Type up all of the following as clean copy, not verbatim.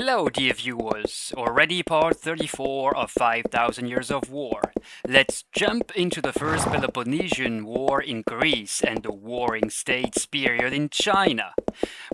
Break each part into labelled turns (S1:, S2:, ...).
S1: Hello, dear viewers. Already part 34 of 5,000 Years of War. Let's jump into the First Peloponnesian War in Greece and the Warring States period in China.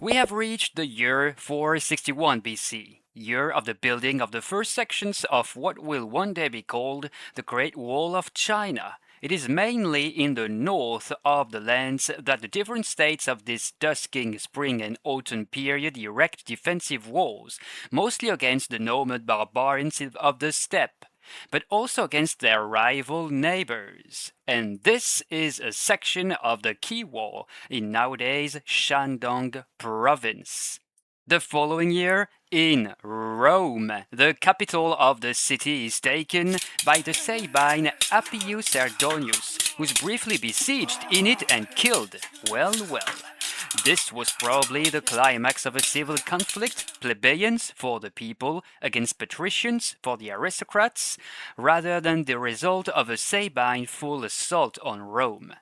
S1: We have reached the year 461 BC, year of the building of the first sections of what will one day be called the Great Wall of China. It is mainly in the north of the lands that the different states of this dusking spring and autumn period erect defensive walls, mostly against the nomad barbarians of the steppe, but also against their rival neighbors. And this is a section of the Qi Wall in nowadays Shandong province. The following year, in Rome, the capital of the city is taken by the Sabine Appius Ardonius, who was briefly besieged in it and killed. Well. This was probably the climax of a civil conflict, plebeians for the people against patricians for the aristocrats, rather than the result of a Sabine full assault on Rome.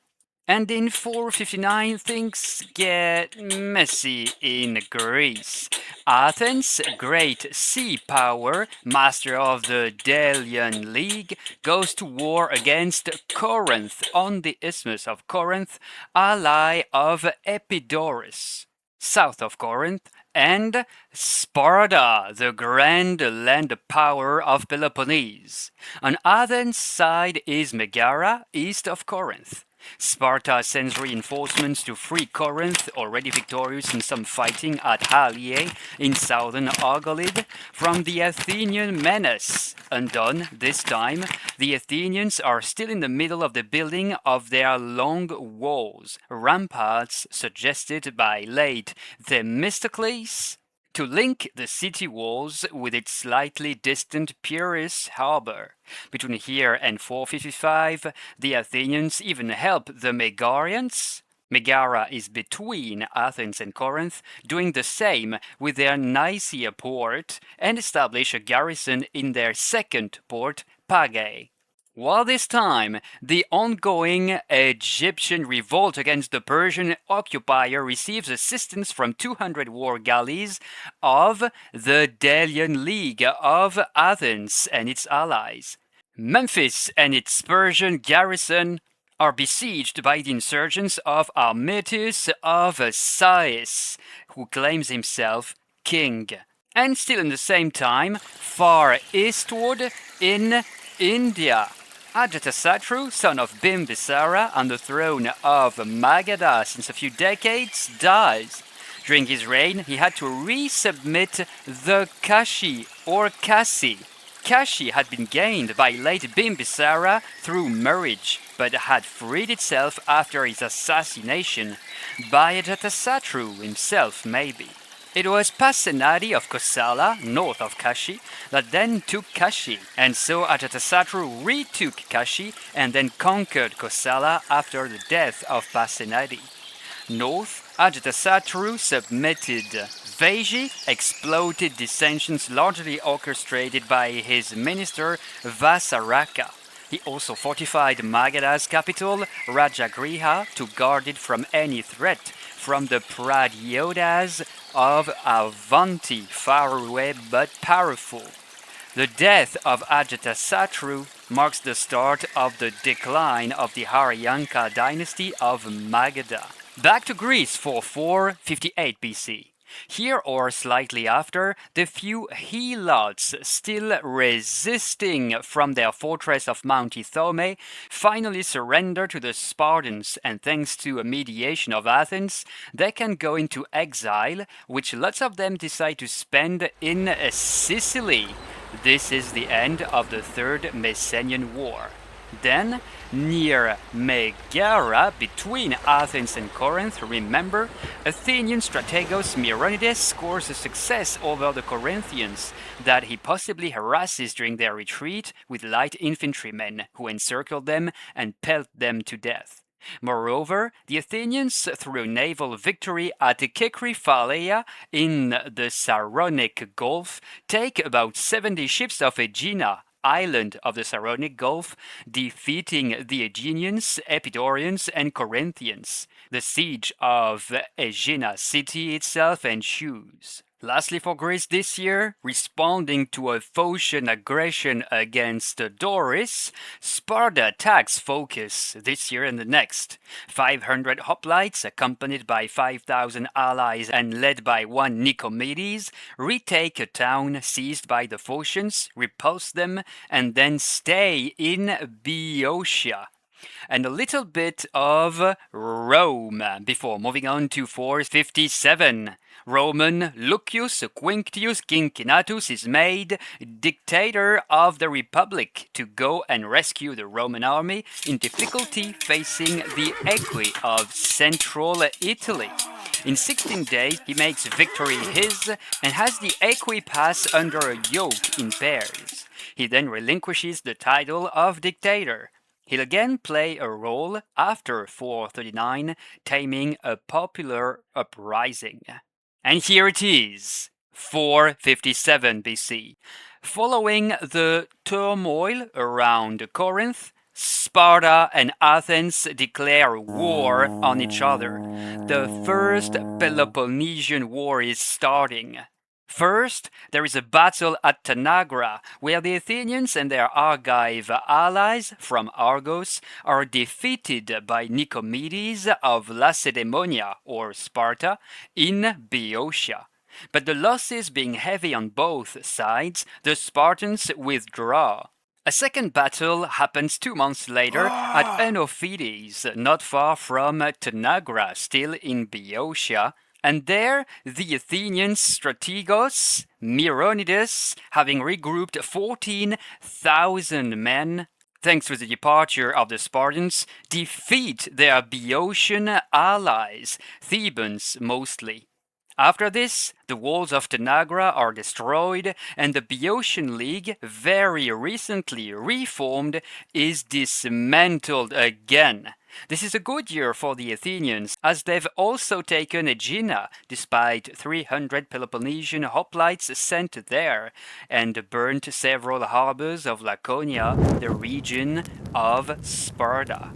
S1: And in 459 things get messy in Greece. Athens, great sea power, master of the Delian League, goes to war against Corinth on the Isthmus of Corinth, ally of Epidaurus, south of Corinth, and Sparta, the grand land power of Peloponnese. On Athens' side is Megara, east of Corinth. Sparta sends reinforcements to free Corinth, already victorious in some fighting at Haliae in southern Argolid, from the Athenian menace. Undone this time, the Athenians are still in the middle of the building of their long walls, ramparts suggested by late Themistocles, to link the city walls with its slightly distant Pyrrhus harbor. Between here and 455, the Athenians even help the Megarians. Megara is between Athens and Corinth, doing the same with their Nicaea port and establish a garrison in their second port, Pagae. While this time, the ongoing Egyptian revolt against the Persian occupier receives assistance from 200 war galleys of the Delian League of Athens and its allies. Memphis and its Persian garrison are besieged by the insurgents of Armitius of Sais, who claims himself king. And still in the same time, far eastward in India, Ajatasattu, son of Bimbisara, on the throne of Magadha since a few decades, dies. During his reign, he had to resubmit the Kashi or Kasi. Kashi had been gained by late Bimbisara through marriage, but had freed itself after his assassination by Ajatasattu himself, maybe. It was Pasenadi of Kosala, north of Kashi, that then took Kashi, and so Ajatasattu retook Kashi and then conquered Kosala after the death of Pasenadi. North, Ajatasattu submitted Vaiji, exploded dissensions largely orchestrated by his minister Vasaraka. He also fortified Magadha's capital, Rajagriha, to guard it from any threat from the Pradyotas of Avanti, far away but powerful. The death of Ajatasattu marks the start of the decline of the Haryanka dynasty of Magadha. Back to Greece for 458 BC. Here or slightly after, the few Helots still resisting from their fortress of Mount Ithome finally surrender to the Spartans, and thanks to a mediation of Athens, they can go into exile, which lots of them decide to spend in Sicily. This is the end of the Third Messenian War. Then, near Megara, between Athens and Corinth, remember, Athenian strategos Myronides scores a success over the Corinthians that he possibly harasses during their retreat with light infantrymen who encircle them and pelt them to death. Moreover, the Athenians, through a naval victory at Kekri-Phalea in the Saronic Gulf, take about 70 ships of Aegina, island of the Saronic Gulf, defeating the Aegineans, Epidaurians, and Corinthians. The siege of Aegina city itself ensues. Lastly, for Greece this year, responding to a Phocian aggression against Doris, Sparta attacks focus this year and the next. 500 hoplites, accompanied by 5,000 allies and led by one Nicomedes, retake a town seized by the Phocians, repulse them, and then stay in Boeotia. And a little bit of Rome before moving on to 457. Roman Lucius Quinctius Cincinnatus is made dictator of the Republic to go and rescue the Roman army in difficulty facing the Equi of central Italy. In 16 days, he makes victory his and has the Equi pass under a yoke in pairs. He then relinquishes the title of dictator. He'll again play a role after 439, taming a popular uprising. And here it is, 457 BC. Following the turmoil around Corinth, Sparta and Athens declare war on each other. The First Peloponnesian War is starting. First, there is a battle at Tanagra, where the Athenians and their Argive allies from Argos are defeated by Nicomedes of Lacedaemonia, or Sparta, in Boeotia. But the losses being heavy on both sides, the Spartans withdraw. A second battle happens 2 months later at Enophides, not far from Tanagra, still in Boeotia. And there, the Athenians' strategos, Myronides, having regrouped 14,000 men, thanks to the departure of the Spartans, defeat their Boeotian allies, Thebans mostly. After this, the walls of Tanagra are destroyed, and the Boeotian League, very recently reformed, is dismantled again. This is a good year for the Athenians, as they've also taken Aegina, despite 300 Peloponnesian hoplites sent there, and burnt several harbors of Laconia, the region of Sparta.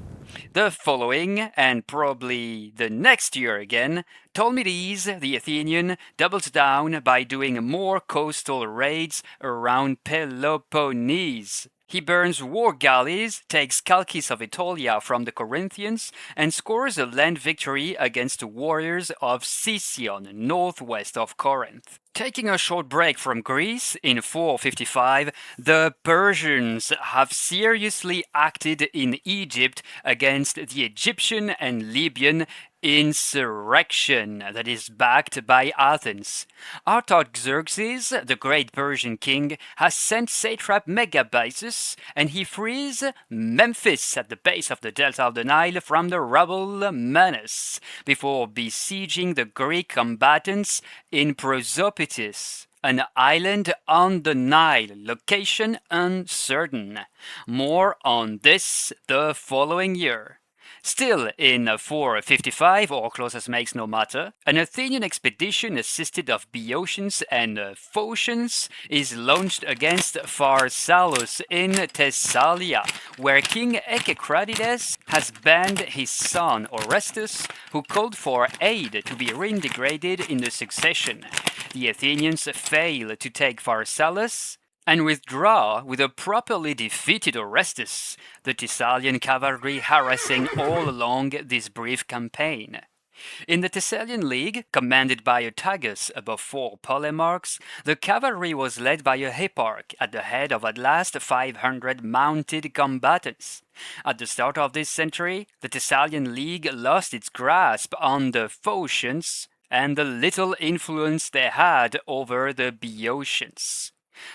S1: The following, and probably the next year again, Ptolemies, the Athenian, doubles down by doing more coastal raids around Peloponnese. He burns war galleys, takes Chalkis of Aetolia from the Corinthians, and scores a land victory against the warriors of Sicyon, northwest of Corinth. Taking a short break from Greece, in 455, the Persians have seriously acted in Egypt against the Egyptian and Libyan insurrection that is backed by Athens. Artaxerxes, the great Persian king, has sent satrap Megabyzus, and he frees Memphis at the base of the delta of the Nile from the rebel menace, before besieging the Greek combatants in Prosopitis, an island on the Nile, location uncertain. More on this the following year. Still in 455, or close as makes no matter, an Athenian expedition assisted of Boeotians and Phocians is launched against Pharsalus in Thessalia, where King Echecratides has banned his son Orestes, who called for aid to be reintegrated in the succession. The Athenians fail to take Pharsalus and withdraw with a properly defeated Orestes, the Thessalian cavalry harassing all along this brief campaign. In the Thessalian League, commanded by a Tagus above 4 polemarchs, the cavalry was led by a hipparch at the head of at last 500 mounted combatants. At the start of this century, the Thessalian League lost its grasp on the Phocians and the little influence they had over the Boeotians.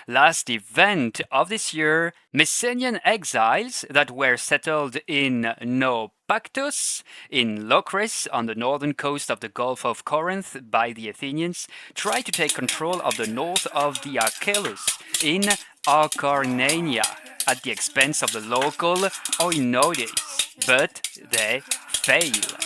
S1: Last event of this year, Messenian exiles that were settled in Naupactus, in Locris on the northern coast of the Gulf of Corinth by the Athenians, tried to take control of the north of the Achelous in Acarnania at the expense of the local Oinodes, but they fail.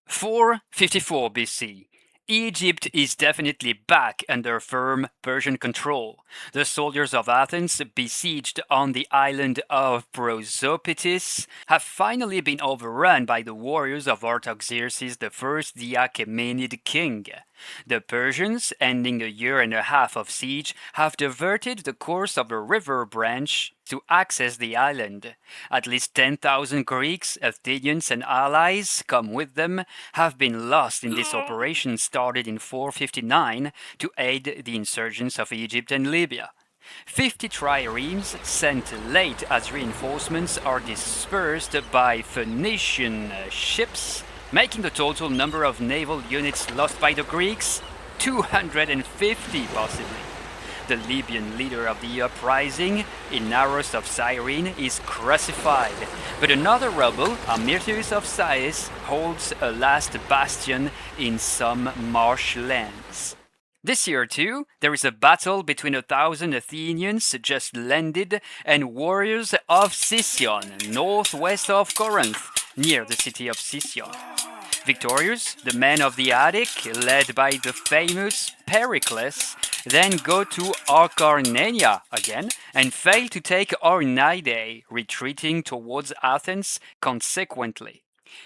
S1: 454 BC. Egypt is definitely back under firm Persian control. The soldiers of Athens, besieged on the island of Prosopitis, have finally been overrun by the warriors of Artaxerxes I, the Achaemenid king. The Persians, ending a year and a half of siege, have diverted the course of a river branch to access the island. At least 10,000 Greeks, Athenians, and allies, come with them, have been lost in this operation started in 459 to aid the insurgents of Egypt and Libya. 50 triremes sent late as reinforcements are dispersed by Phoenician ships, making the total number of naval units lost by the Greeks 250 possibly. The Libyan leader of the uprising, Inaros of Cyrene, is crucified, but another rebel, Amyrtius of Sais, holds a last bastion in some marshlands. This year, too, there is a battle between 1,000 Athenians just landed and warriors of Sicyon, northwest of Corinth, near the city of Sicyon. Victorious, the men of the Attic, led by the famous Pericles, then go to Acarnania again and fail to take Ornidae, retreating towards Athens consequently.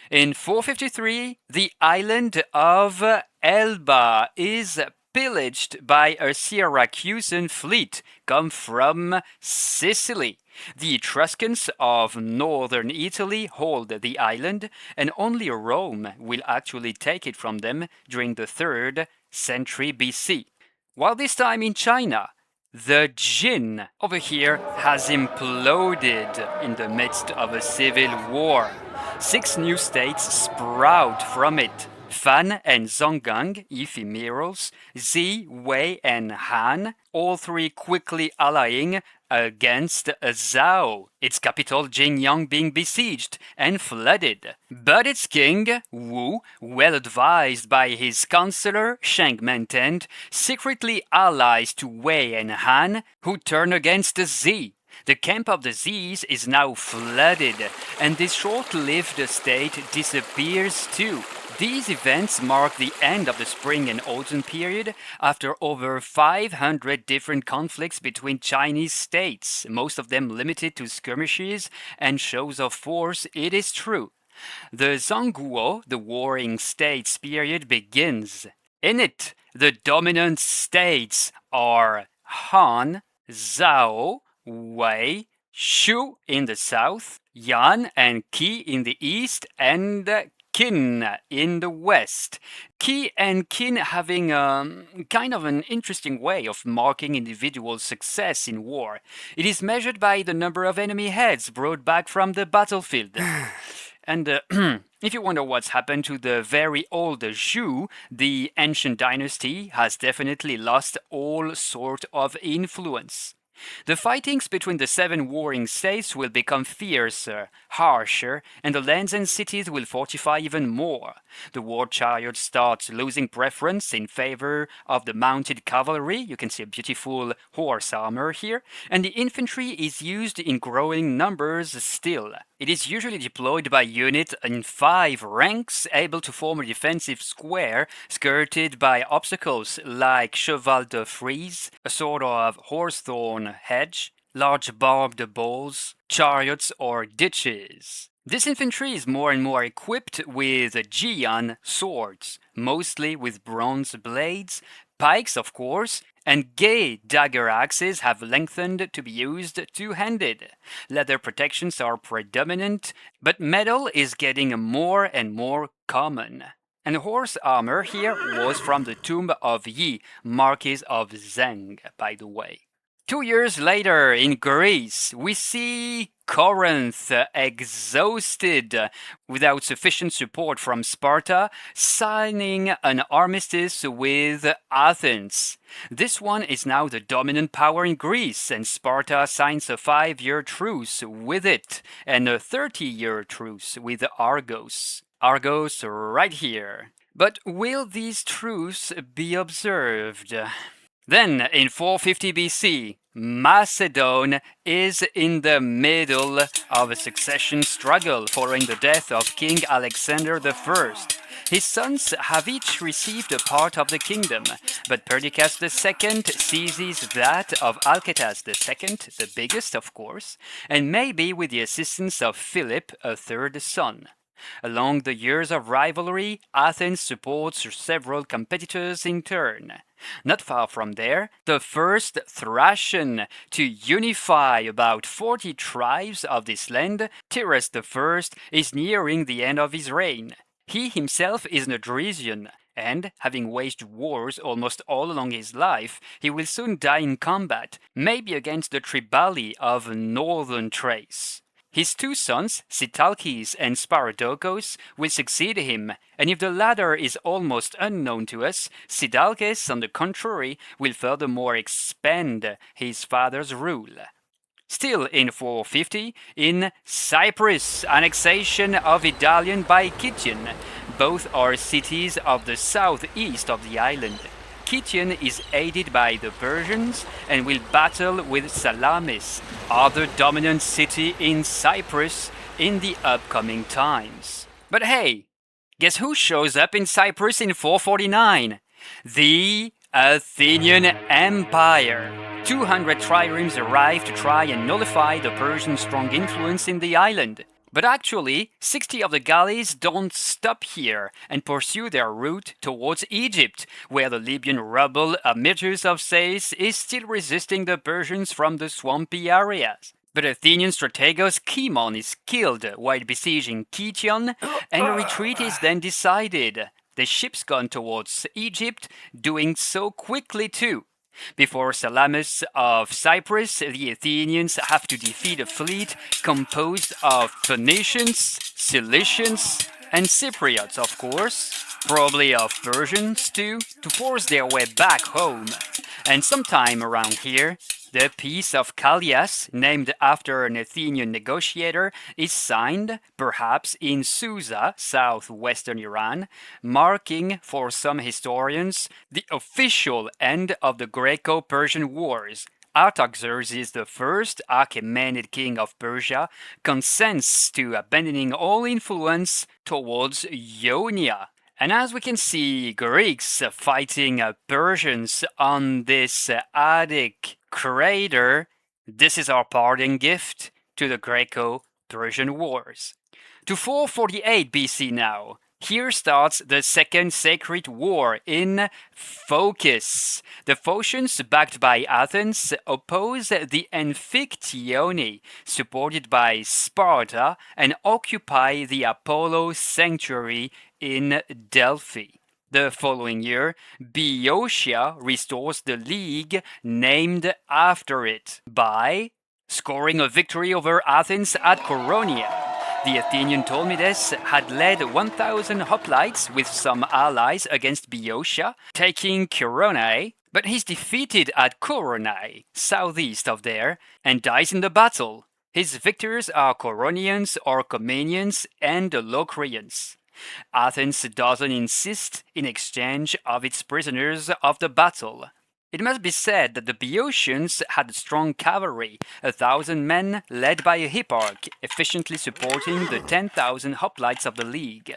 S1: In 453, the island of Elba is pillaged by a Syracusan fleet come from Sicily. The Etruscans of northern Italy hold the island, and only Rome will actually take it from them during the 3rd century BC. While this time in China, the Jin over here has imploded in the midst of a civil war. 6 new states sprout from it. Fan and Zhonggang, ephemerals, Zi, Wei, and Han, all 3 quickly allying against Zhao, its capital Jingyang being besieged and flooded. But its king, Wu, well advised by his counselor Shang Mentent, secretly allies to Wei and Han, who turn against Zi. The camp of the Z's is now flooded, and this short-lived state disappears too. These events mark the end of the spring and autumn period after over 500 different conflicts between Chinese states, most of them limited to skirmishes and shows of force, it is true. The Zhongguo, the warring states period, begins. In it, the dominant states are Han, Zhao, Wei, Shu in the south, Yan and Qi in the east, and Qin in the west. Qi and Qin having kind of an interesting way of marking individual success in war. It is measured by the number of enemy heads brought back from the battlefield. And if you wonder what's happened to the very old Zhou, the ancient dynasty has definitely lost all sort of influence. The fightings between the 7 warring states will become fiercer, harsher, and the lands and cities will fortify even more. The war chariot starts losing preference in favor of the mounted cavalry. You can see a beautiful horse armor here. And the infantry is used in growing numbers still. It is usually deployed by unit in 5 ranks, able to form a defensive square skirted by obstacles like cheval de frise, a sort of horse-thorn hedge, large barbed balls, chariots, or ditches. This infantry is more and more equipped with Jian swords, mostly with bronze blades, pikes of course, and Gei dagger axes have lengthened to be used two-handed. Leather protections are predominant, but metal is getting more and more common. And horse armor here was from the tomb of Yi, Marquis of Zheng, by the way. 2 years later, in Greece, we see Corinth, exhausted, without sufficient support from Sparta, signing an armistice with Athens. This one is now the dominant power in Greece, and Sparta signs a 5-year truce with it, and a 30-year truce with Argos. Argos right here. But will these truces be observed? Then, in 450 BC, Macedon is in the middle of a succession struggle following the death of King Alexander I. His sons have each received a part of the kingdom, but Perdiccas II seizes that of Alcetas II, the biggest of course, and maybe with the assistance of Philip, a third son. Along the years of rivalry, Athens supports several competitors in turn. Not far from there, the first Thracian to unify about 40 tribes of this land, Tyrus I, is nearing the end of his reign. He himself is an Odrysian, and, having waged wars almost all along his life, he will soon die in combat, maybe against the Triballi of northern Thrace. His two sons, Sitalkes and Sparadokos, will succeed him, and if the latter is almost unknown to us, Sitalkes, on the contrary, will furthermore expand his father's rule. Still in 450, in Cyprus, annexation of Idalion by Kition. Both are cities of the southeast of the island. Kition is aided by the Persians and will battle with Salamis, other dominant city in Cyprus, in the upcoming times. But hey, guess who shows up in Cyprus in 449? The Athenian Empire. 200 triremes arrive to try and nullify the Persian strong influence in the island. But actually, 60 of the galleys don't stop here and pursue their route towards Egypt, where the Libyan rebel Amyrtus of Sais is still resisting the Persians from the swampy areas. But Athenian strategos Cimon is killed while besieging Kition, and a retreat is then decided. The ships gone towards Egypt, doing so quickly too. Before Salamis of Cyprus, the Athenians have to defeat a fleet composed of Phoenicians, Cilicians, and Cypriots, of course, probably of Persians too, to force their way back home. And sometime around here, the Peace of Callias, named after an Athenian negotiator, is signed, perhaps in Susa, southwestern Iran, marking, for some historians, the official end of the Greco-Persian Wars. Artaxerxes I, Achaemenid king of Persia, consents to abandoning all influence towards Ionia. And as we can see, Greeks fighting Persians on this Attic crater, this is our parting gift to the Greco-Persian Wars. To 448 BC now. Here starts the Second Sacred War in Phocis. The Phocians, backed by Athens, oppose the Amphictyoni, supported by Sparta, and occupy the Apollo sanctuary in Delphi. The following year, Boeotia restores the league named after it by scoring a victory over Athens at Coronia. The Athenian Ptolemies had led 1,000 hoplites with some allies against Boeotia, taking Coronae, but he's defeated at Coronae, southeast of there, and dies in the battle. His victors are Coronians, Orchomenians, and Locrians. Athens doesn't insist in exchange of its prisoners of the battle. It must be said that the Boeotians had strong cavalry, 1,000 men led by a hipparch, efficiently supporting the 10,000 hoplites of the League.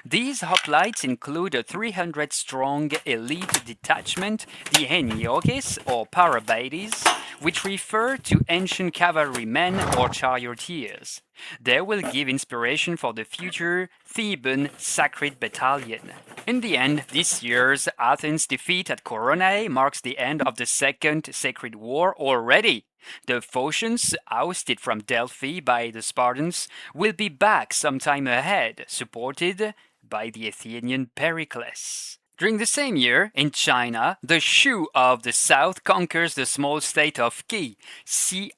S1: These hoplites include a 300-strong elite detachment, the Henioges or Parabades, which refer to ancient cavalrymen or charioteers. They will give inspiration for the future Theban Sacred Battalion. In the end, this year's Athens defeat at Coronae marks the end of the Second Sacred War already. The Phocians, ousted from Delphi by the Spartans, will be back sometime ahead, supported by the Athenian Pericles. During the same year, in China, the Shu of the south conquers the small state of Qi, Ci.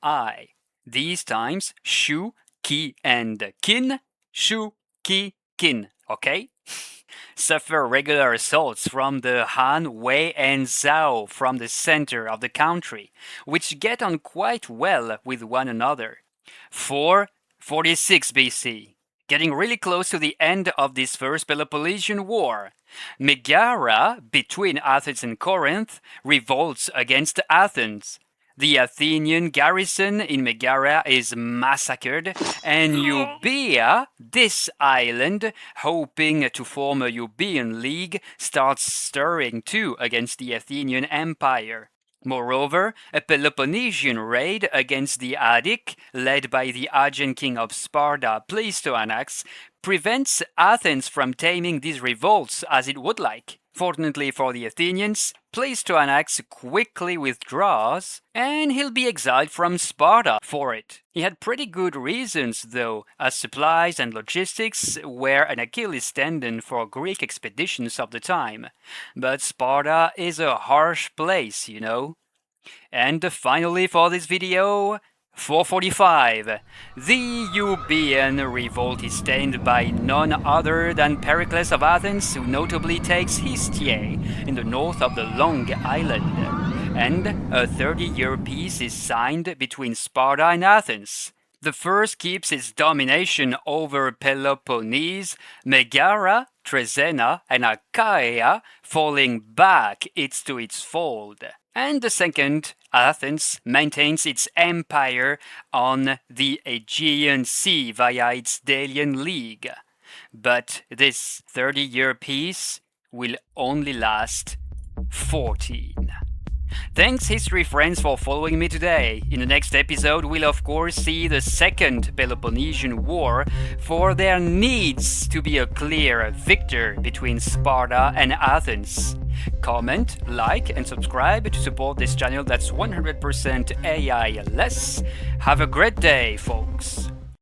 S1: These times, Shu, Qi, and Qin, Shu, Qi, Qin, okay? Suffer regular assaults from the Han, Wei, and Zhao from the center of the country, which get on quite well with one another. 446 BC, getting really close to the end of this First Peloponnesian War. Megara, between Athens and Corinth, revolts against Athens. The Athenian garrison in Megara is massacred, and Euboea, this island, hoping to form a Euboean league, starts stirring too against the Athenian Empire. Moreover, a Peloponnesian raid against the Attic, led by the Aegean king of Sparta, Pleistoanax, prevents Athens from taming these revolts as it would like. Fortunately for the Athenians, Pleistoanax quickly withdraws, and he'll be exiled from Sparta for it. He had pretty good reasons though, as supplies and logistics were an Achilles tendon for Greek expeditions of the time. But Sparta is a harsh place, you know. And finally for this video, 445. The Euboean revolt is tamed by none other than Pericles of Athens, who notably takes Histiae in the north of the Long Island. And a 30-year peace is signed between Sparta and Athens. The first keeps its domination over Peloponnese, Megara, Trezena, and Achaea, falling back to its fold. And the second, Athens, maintains its empire on the Aegean Sea via its Delian League. But this 30-year peace will only last 14. Thanks, history friends, for following me today. In the next episode, we'll of course see the Second Peloponnesian War, for there needs to be a clear victor between Sparta and Athens. Comment, like, and subscribe to support this channel that's 100% AI-less. Have a great day, folks.